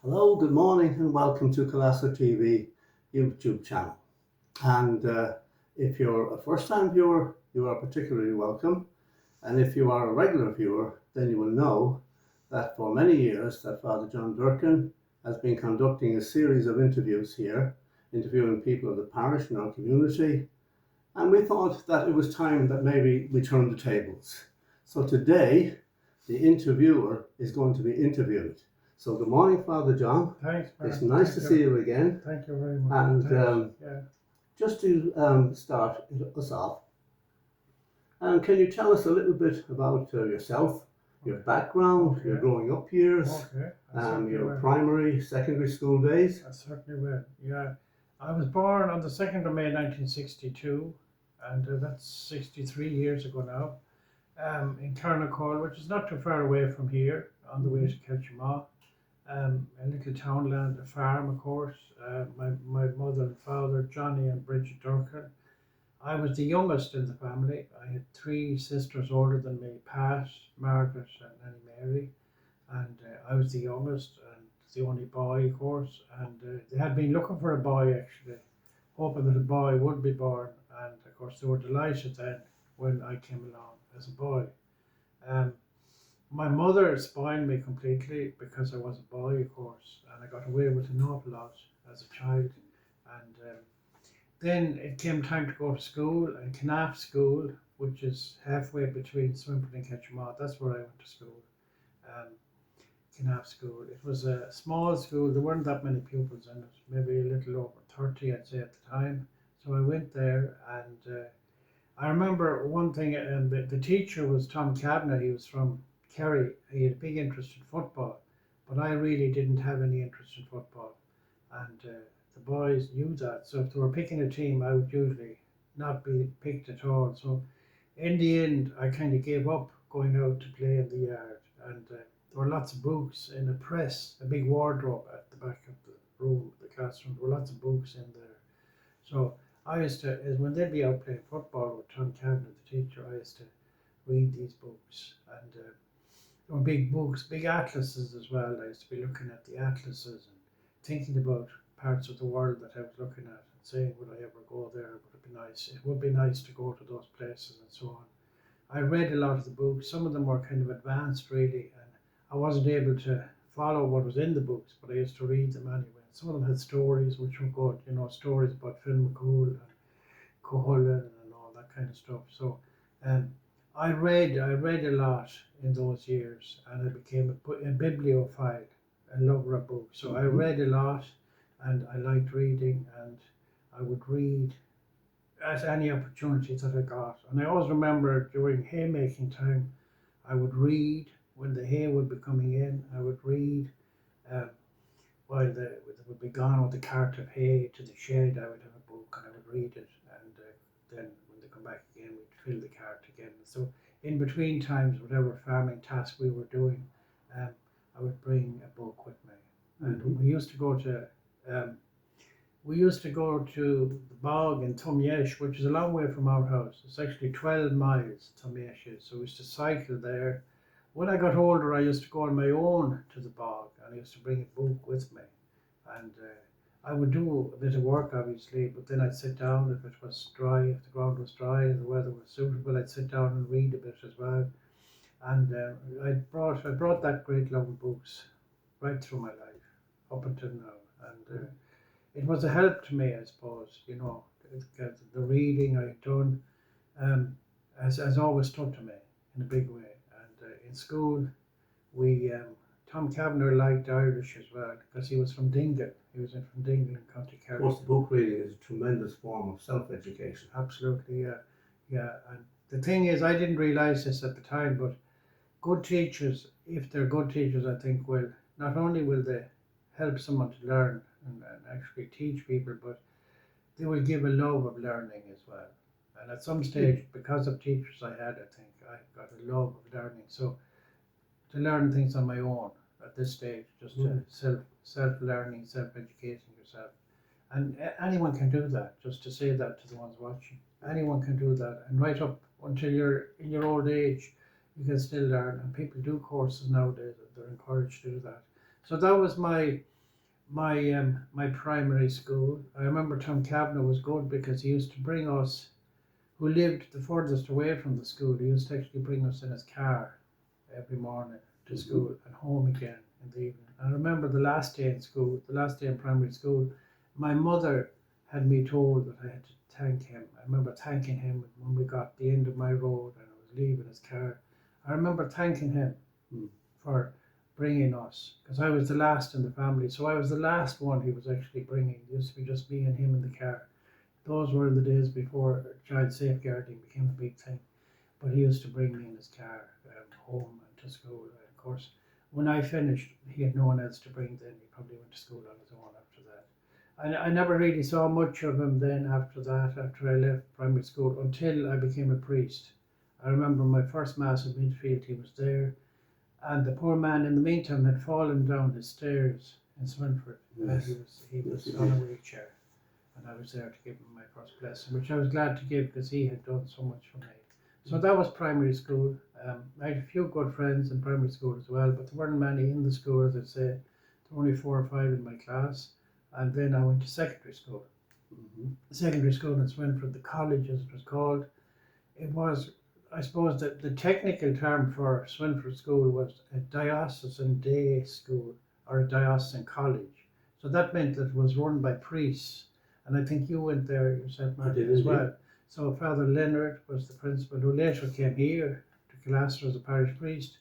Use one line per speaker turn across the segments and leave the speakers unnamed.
Hello, good morning, and welcome to Colossal TV YouTube channel. And if you're a first-time viewer, you are particularly welcome. And if you are a regular viewer, then you will know that for many years that Father John Durkin has been conducting a series of interviews here, interviewing people of the parish and our community. And we thought that it was time that maybe we turned the tables. So today, the interviewer is going to be interviewed. So good morning, Father John.
Thanks, Mark.
It's nice to see you again.
Thank you very much.
And just to start us off, can you tell us a little bit about yourself, your background, your growing up years, your primary, secondary school days?
I certainly will. Yeah, I was born on the 2nd of May 1962, and that's 63 years ago now, in Carnacol, which is not too far away from here, on the way to Kilchamaw. A little townland, a farm, of course. My mother and father, Johnny and Bridget Durkin. I was the youngest in the family. I had three sisters older than me, Pat, Margaret, and Annie Mary. And I was the youngest and the only boy, of course. And they had been looking for a boy, actually, hoping that a boy would be born. And of course, they were delighted then when I came along as a boy. My mother spoiled me completely because I was a boy, of course, and I got away with an awful lot as a child. And then it came time to go to school, and Canaf School, which is halfway between Swinford and Ketchamal. That's where I went to school. Canaf School. It was a small school. There weren't that many pupils in it, maybe a little over 30, I'd say, at the time. So I went there, and I remember one thing. The teacher was Tom Kavanagh. He was from Kerry. He had a big interest in football, but I really didn't have any interest in football, and the boys knew that. So if they were picking a team, I would usually not be picked at all. So in the end, I kind of gave up going out to play in the yard, and there were lots of books in a press, a big wardrobe at the back of the room, the classroom. There were lots of books in there. So I used to, when they'd be out playing football with Tom Kavanagh, the teacher, I used to read these books, and there were big books, big atlases as well. I used to be looking at the atlases and thinking about parts of the world that I was looking at and saying, would I ever go there? Would it be nice? It would be nice to go to those places and so on. I read a lot of the books. Some of them were kind of advanced, really, and I wasn't able to follow what was in the books, but I used to read them anyway. Some of them had stories which were good, stories about Finn McCool and Cuchulainn and all that kind of stuff. So I read a lot in those years, and I became a bibliophile, a lover of books. So I read a lot, and I liked reading, and I would read at any opportunity that I got. And I always remember during haymaking time, I would read when the hay would be coming in. I would read while they would be gone with the cart of hay to the shed. I would have a book and I would read it, and then when they come back again, we'd fill the cart again. So in between times, whatever farming task we were doing, I would bring a book with me. And we used to go to the bog in Tumyesh, which is a long way from our house. It's actually 12 miles, Tumyesh is. So we used to cycle there. When I got older, I used to go on my own to the bog, and I used to bring a book with me. And I would do a bit of work, obviously, but then I'd sit down if it was dry, if the ground was dry and the weather was suitable, I'd sit down and read a bit as well. And I brought that great love of books right through my life, up until now. And it was a help to me, I suppose, the reading I had done has always stuck to me in a big way. And in school, Tom Kavanagh liked Irish as well, because he was from Dingle. He was from Dingle in County Kerry.
Of course, book reading is a tremendous form of self-education.
Absolutely, yeah. And the thing is, I didn't realise this at the time, but good teachers, if they're good teachers, I think not only will they help someone to learn and actually teach people, but they will give a love of learning as well. And at some stage, because of teachers I had, I think I got a love of learning. So to learn things on my own at this stage, just to self-learning, self-educating yourself. And anyone can do that, just to say that to the ones watching. Anyone can do that, and right up until you're in your old age, you can still learn. And people do courses nowadays, they're encouraged to do that. So that was my my primary school, I remember Tom Kavanagh was good because he used to bring us, who lived the furthest away from the school, he used to actually bring us in his car every morning to school and home again in the evening. I remember the last day in school, the last day in primary school, my mother had me told that I had to thank him. I remember thanking him when we got the end of my road and I was leaving his car. I remember thanking him for bringing us, because I was the last in the family. So I was the last one he was actually bringing. It used to be just me and him in the car. Those were the days before child safeguarding became a big thing. But he used to bring me in his car home and to school. And of course, when I finished, he had no one else to bring then. He probably went to school on his own after that. I never really saw much of him then after that, after I left primary school, until I became a priest. I remember my first Mass in Midfield, he was there. And the poor man, in the meantime, had fallen down the stairs in Swinford.
Yes.
And he was on a wheelchair. And I was there to give him my first blessing, which I was glad to give because he had done so much for me. So that was primary school. I had a few good friends in primary school as well, but there weren't many in the school, as I say. There were only 4 or 5 in my class. And then I went to secondary school. Secondary school in Swinford, the college as it was called. It was, I suppose, that the technical term for Swinford School was a diocesan day school or a diocesan college. So that meant that it was run by priests. And I think you went there yourself, Martin, as well. So Father Leonard was the principal, who later came here to Kildare as a parish priest.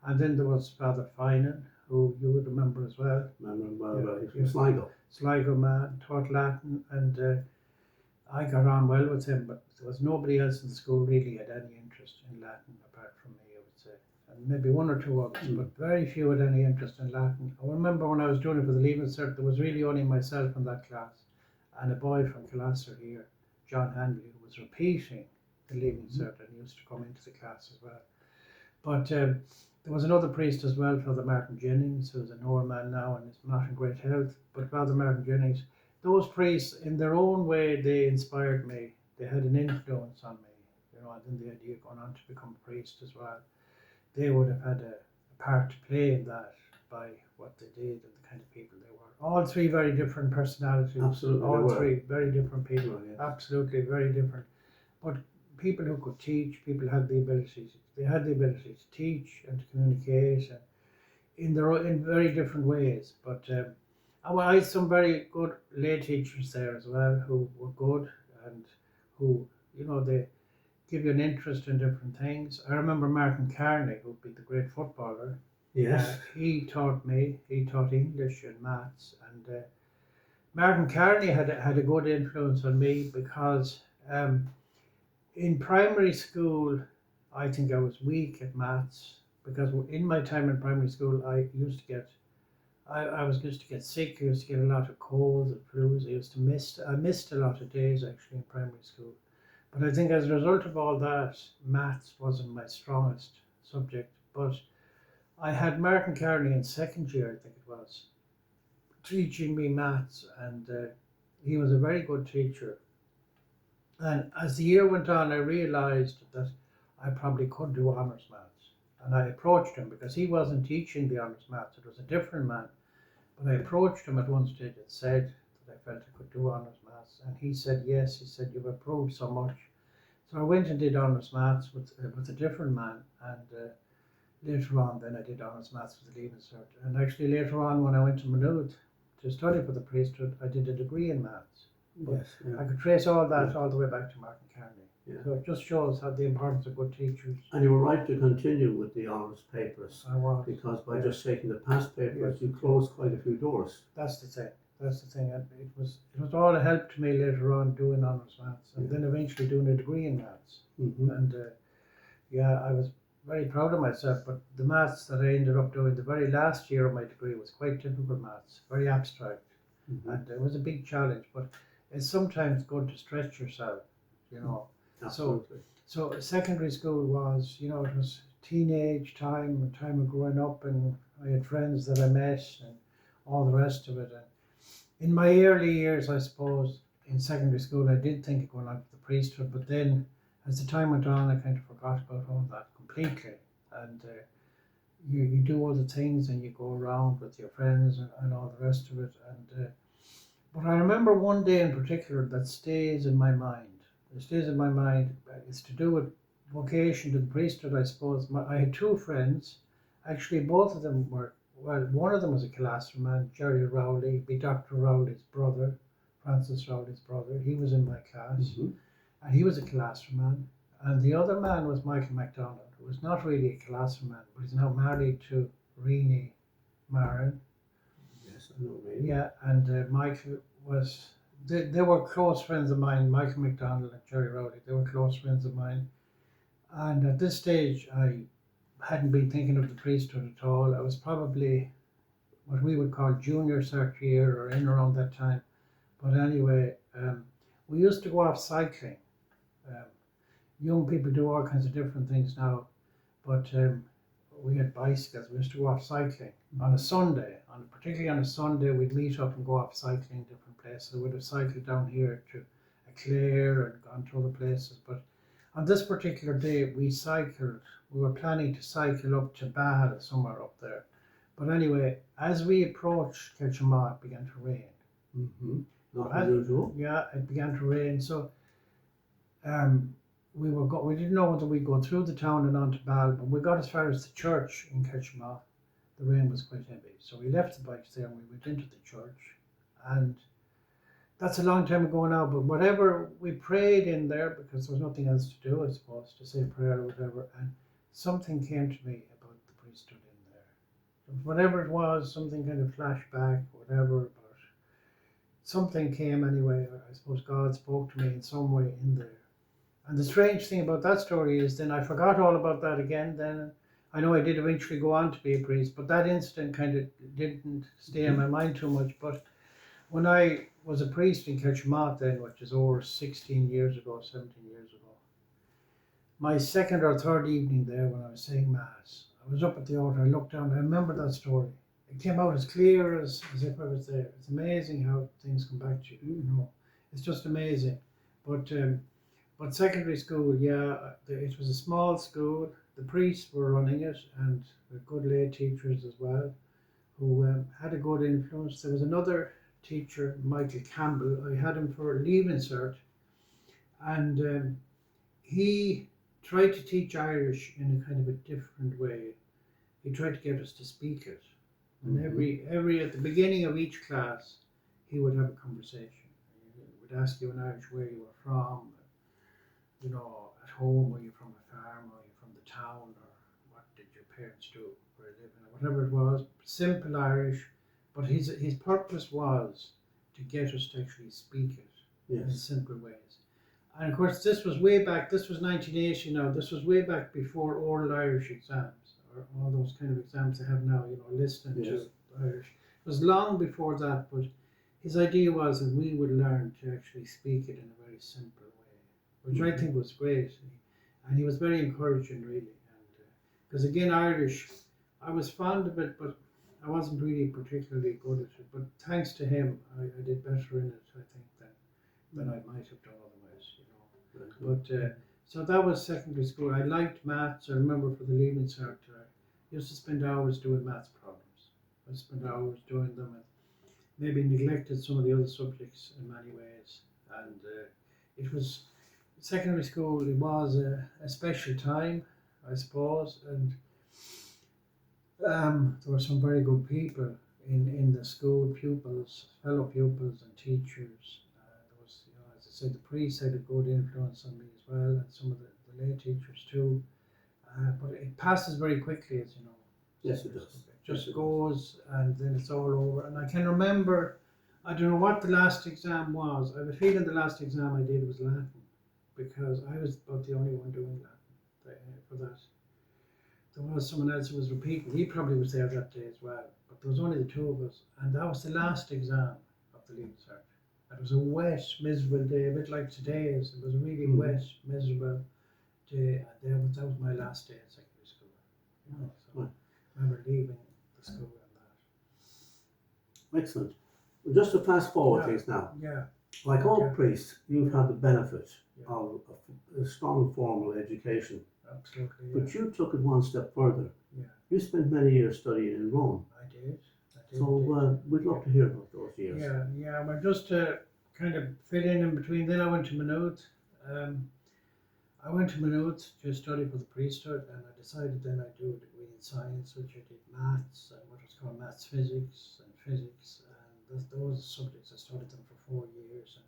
And then there was Father Finan, who you would remember as well.
From Sligo.
Sligo man, taught Latin, and I got on well with him, but there was nobody else in the school really had any interest in Latin apart from me, I would say. And maybe 1 or 2 others, but very few had any interest in Latin. I remember when I was doing it for the Leaving Cert, there was really only myself in that class and a boy from Kildare here, John Hanley, who was repeating the Leaving Cert and he used to come into the class as well. But there was another priest as well, Father Martin Jennings, who's a Norman now and is not in great health. But Father Martin Jennings, those priests, in their own way, they inspired me. They had an influence on me, and then the idea of going on to become a priest as well. They would have had a part to play in that by what they did and the kind of people they were. All 3 very different personalities.
Absolutely.
All 3 very different people.
Yes.
Absolutely very different. But people who could teach, people had the ability. They had the ability to teach and to communicate in very different ways. But I had some very good lay teachers there as well who were good and who, they give you an interest in different things. I remember Martin Carney, who'd be the great footballer.
Yes.
He taught English and maths. And Martin Carney had a good influence on me because in primary school, I think I was weak at maths because in my time in primary school, I used to get sick. I used to get a lot of colds and flus. I missed a lot of days actually in primary school. But I think as a result of all that, maths wasn't my strongest subject. But I had Martin Carney in second year, I think it was, teaching me maths, and he was a very good teacher. And as the year went on, I realised that I probably could do honours maths. And I approached him because he wasn't teaching the honours maths, it was a different man. But I approached him at one stage and said that I felt I could do honours maths. And he said, yes, he said, you've improved so much. So I went and did honours maths with a different man. And later on, then I did honours maths with the Leaving Cert. And actually later on, when I went to Maynooth to study for the priesthood, I did a degree in maths.
Yes. Yeah.
I could trace all that all the way back to Martin Carney.
Yeah.
So it just shows how the importance of good teachers.
And you were right to continue with the honours papers.
I was.
Because by just taking the past papers, you closed quite a few doors.
That's the thing. And it was all a help to me later on doing honours maths and then eventually doing a degree in maths. And I was very proud of myself. But the maths that I ended up doing the very last year of my degree was quite difficult maths, very abstract, and it was a big challenge. But it's sometimes good to stretch yourself,
Absolutely.
So secondary school was, it was teenage time, a time of growing up, and I had friends that I met and all the rest of it. And in my early years, I suppose, in secondary school, I did think of going on to the priesthood, but then as the time went on, I kind of forgot about all that completely. And you do all the things and you go around with your friends and all the rest of it. And but I remember one day in particular that stays in my mind. It stays in my mind. It's to do with vocation to the priesthood, I suppose. I had two friends. Actually, both of them were, well, one of them was a Calaster man, Jerry Rowley, be Dr. Rowley's brother, Francis Rowley's brother. He was in my class, and he was a Calaster man. And the other man was Michael MacDonald, who was not really a Calaster man, but he's now married to Renee Marin.
Yes, I know Renee.
Yeah, and Michael was, they were close friends of mine, Michael MacDonald and Jerry Rowley. They were close friends of mine. And at this stage, I hadn't been thinking of the priesthood at all. I was probably what we would call junior cert year or in around that time. But anyway, we used to go off cycling. Young people do all kinds of different things now, but we had bicycles. We used to go off cycling on a Sunday. Particularly on a Sunday, we'd meet up and go off cycling different places. We'd have cycled down here to Clare and gone to other places. But on this particular day, we cycled. We were planning to cycle up to Bahal, somewhere up there. But anyway, as we approached Kilchama, it began to rain.
Mm-hmm. Not unusual.
Yeah, it began to rain. So we didn't know whether we'd go through the town and on to Bahal, but we got as far as the church in Kilchama. The rain was quite heavy. So we left the bikes there and we went into the church. And that's a long time ago now, but whatever, we prayed in there because there was nothing else to do, I suppose, to say a prayer or whatever. And something came to me about the priesthood in there. Whatever it was, something kind of flashback, whatever, but something came anyway. I suppose God spoke to me in some way in there. And the strange thing about that story is then I forgot all about that again. Then I know I did eventually go on to be a priest, but that incident kind of didn't stay in my mind too much. But when I was a priest in Kilchama then, which is over 16 years ago, 17 years ago, my second or third evening there when I was saying Mass, I was up at the altar, I looked down, I remember that story. It came out as clear as if I was there. It's amazing how things come back to you, you know. It's just amazing. But secondary school, yeah, it was a small school. The priests were running it and good lay teachers as well, who had a good influence. There was another teacher, Michael Campbell. I had him for Leaving Cert, and he tried to teach Irish in a kind of a different way. He tried to get us to speak it. And every at the beginning of each class, he would have a conversation. He would ask you in Irish where you were from, you know, at home, were you from a farm, or were you from the town, or what did your parents do for a living, or whatever it was. Simple Irish, but his purpose was to get us to actually speak it in simple ways. And of course, this was way back, this was 1980 now, this was way back before oral Irish exams, or all those kind of exams they have now, you know, listening to Irish. It was long before that, but his idea was that we would learn to actually speak it in a very simple way, which I think was great. And he was very encouraging, really. Because again, Irish, I was fond of it, but I wasn't really particularly good at it. But thanks to him, I did better in it, I think, than I might have done otherwise, you know. But so that was secondary school. I liked maths. I remember for the Leaving Cert, I used to spend hours doing maths problems. I spent hours doing them and maybe neglected some of the other subjects in many ways. And it was secondary school. It was a special time, I suppose, and there were some very good people in the school, pupils, fellow pupils, and teachers. There was, you know, as I said, the priests had a good influence on me as well, and some of the lay teachers too. But it passes very quickly, as you know.
Yes, it does.
It just goes, and then it's all over. And I can remember, I don't know what the last exam was. I have a feeling the last exam I did was Latin, because I was about the only one doing Latin for that. There was someone else who was repeating. He probably was there that day as well. But there was only the two of us. And that was the last exam of the Leaving Cert. It was a wet, miserable day, a bit like today's. It was a really wet, miserable day. And that was my last day at secondary school. You know, so I remember leaving the school and that.
Excellent. Well, just to fast forward things now.
Yeah.
Like all priests, you've had the benefit of a strong formal education.
absolutely. Yeah.
But you took it one step further.
Yeah.
You spent many years studying in Rome.
I did.
So we'd love to hear about those years.
Yeah. Well, just to kind of fit in between, then I went to Maynooth. I went to Maynooth to study for the priesthood, and I decided then I'd do a degree in science, which I did maths and what was called maths physics and physics, and those subjects I studied them for 4 years.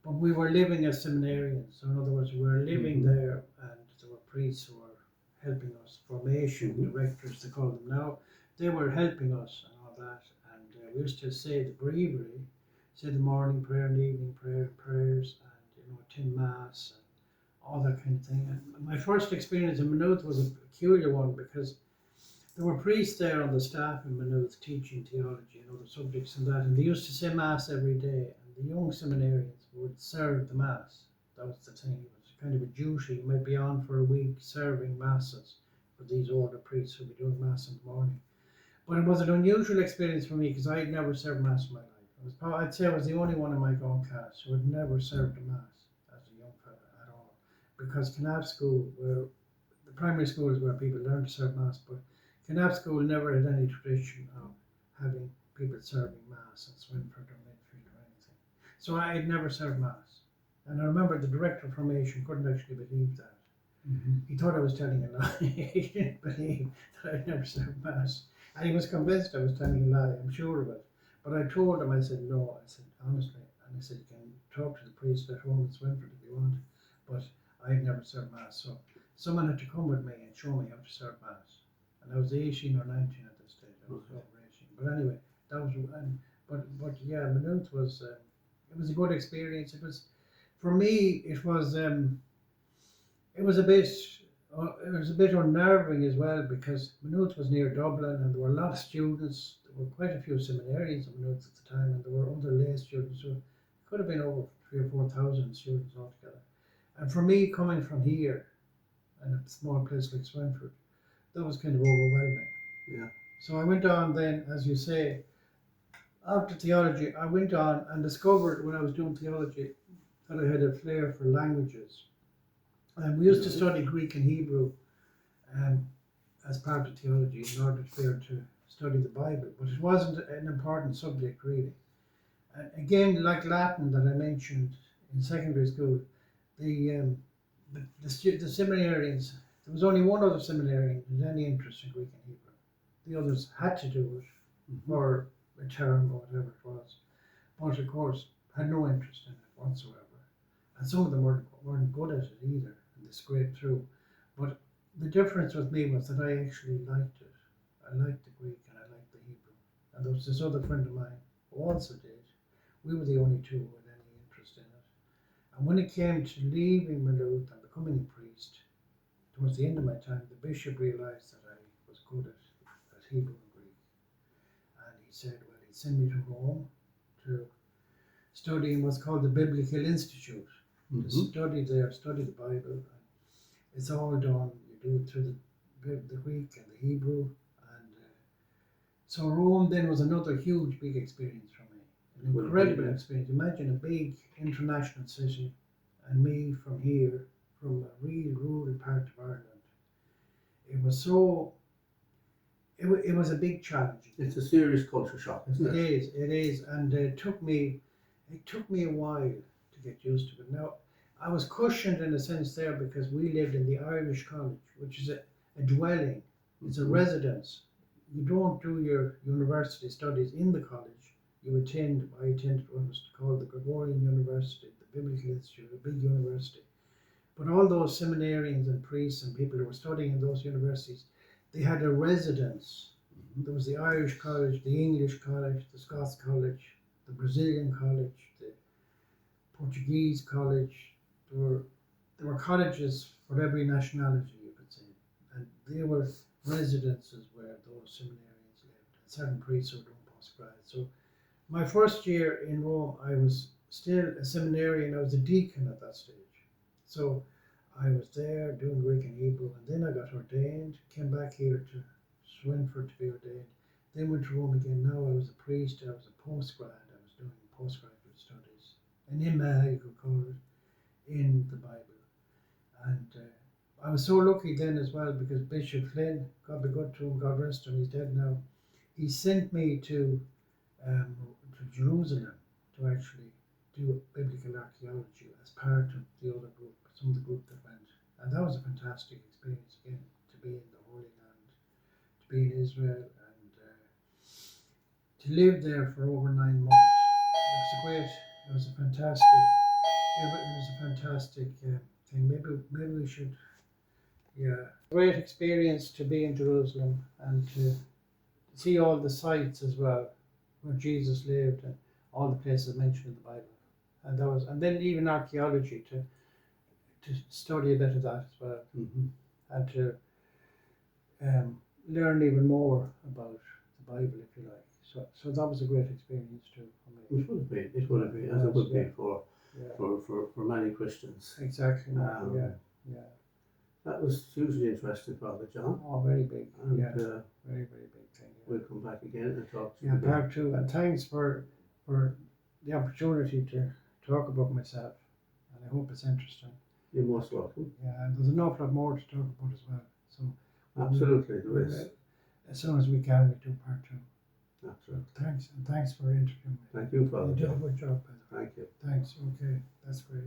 But we were living as seminarians, so in other words, we were living there, and there were priests who were helping us, formation directors they call them now. They were helping us and all that, and we used to say the breviary, say the morning prayer and evening prayers, and attend mass and all that kind of thing. And my first experience in Maynooth was a peculiar one because there were priests there on the staff in Maynooth teaching theology and other subjects and that, and they used to say mass every day, and the young seminarians would serve the mass. That was the thing. It was kind of a duty. You might be on for a week serving masses for these older priests who'd be doing mass in the morning. But it was an unusual experience for me because I had never served mass in my life. I'd say I was the only one in my own class who had never served a mass as a young fella at all. Because Canap School, where the primary school is where people learn to serve mass, but Canap School never had any tradition of having people serving mass in Swinford or Midfield or anything. So I had never served mass. And I remember the director of formation couldn't actually believe that. He thought I was telling a lie. He didn't believe that I'd never served mass. And he was convinced I was telling a lie, I'm sure of it. But I told him, I said, no, I said, honestly. And I said, you can talk to the priest at home in Swinford if you want. But I'd never served mass. So someone had to come with me and show me how to serve mass. And I was 18 or 19 at this stage. I was over 18. But anyway, that was, but yeah, Maynooth was, it was a good experience. It was, for me, it was a bit unnerving as well because Maynooth was near Dublin and there were a lot of students. There were quite a few seminarians in Maynooth at the time, and there were other lay students. So it could have been over 3,000 or 4,000 students altogether. And for me, coming from here, in a small place like Swinford, that was kind of overwhelming.
Yeah.
So I went on then, as you say, after theology, I went on and discovered when I was doing theology that I had a flair for languages. And we used to study Greek and Hebrew as part of theology in order to be able to study the Bible, but it wasn't an important subject really. And again, like Latin that I mentioned in secondary school, the seminarians, there was only one other seminarian who had any interest in Greek and Hebrew. The others had to do it for a term or whatever it was, but of course had no interest in it whatsoever. And some of them weren't good at it either, and they scraped through. But the difference with me was that I actually liked it. I liked the Greek and I liked the Hebrew. And there was this other friend of mine who also did. We were the only two who had any interest in it. And when it came to leaving Maynooth and becoming a priest, towards the end of my time, the bishop realised that I was good at Hebrew and Greek. And he said, well, he'd send me to Rome to study in what's called the Biblical Institute. To study the Bible. It's all done. You do it through the Greek and the Hebrew. And so Rome then was another huge, big experience for me. An incredible experience. Imagine a big international city and me from here, from a real rural part of Ireland. It was so, it was a big challenge.
It's a serious culture shock, isn't it?
It is. And it took me a while to get used to it. Now, I was cushioned in a sense there because we lived in the Irish College, which is a dwelling. It's a residence. You don't do your university studies in the college. I attended what was called the Gregorian University, the Biblical Institute, a big university. But all those seminarians and priests and people who were studying in those universities, they had a residence. There was the Irish College, the English College, the Scots College, the Brazilian College, the Portuguese College. There were colleges for every nationality, you could say, and they were residences where those seminarians lived, and certain priests were doing postgrad. So my first year in Rome, I was still a seminarian. I was a deacon at that stage. So I was there doing Greek and Hebrew, and then I got ordained, came back here to Swinford to be ordained, then went to Rome again. Now I was a priest, I was a postgrad, I was doing postgraduate studies, an IMA, you could call it, in the Bible. And I was so lucky then as well because Bishop Flynn, God be good to him, God rest him, he's dead now. He sent me to Jerusalem to actually do biblical archaeology as part of the other group, some of the group that went. And that was a fantastic experience again, to be in the Holy Land, to be in Israel, and to live there for over 9 months. It was a fantastic, thing. Maybe we should, yeah. Great experience to be in Jerusalem and to see all the sites as well where Jesus lived and all the places mentioned in the Bible. And then even archaeology to study a bit of that as well, and to learn even more about the Bible, if you like. So that was a great experience too for me.
It would be, as it would be for many Christians.
Exactly. Yeah.
That was hugely interesting, Father John.
Oh, very big.
And
very, very big thing. Yeah.
We'll come back again and talk to you.
Yeah, part two. And thanks for the opportunity to talk about myself. And I hope it's interesting.
You're most welcome.
Yeah, and there's an awful lot more to talk about as well. So
absolutely, there is.
As soon as we can, we do part two.
Absolutely.
Thanks, and thanks for interviewing me.
Thank you, Father.
You did a good job, by the way.
Thank you.
Thanks. Okay, that's great.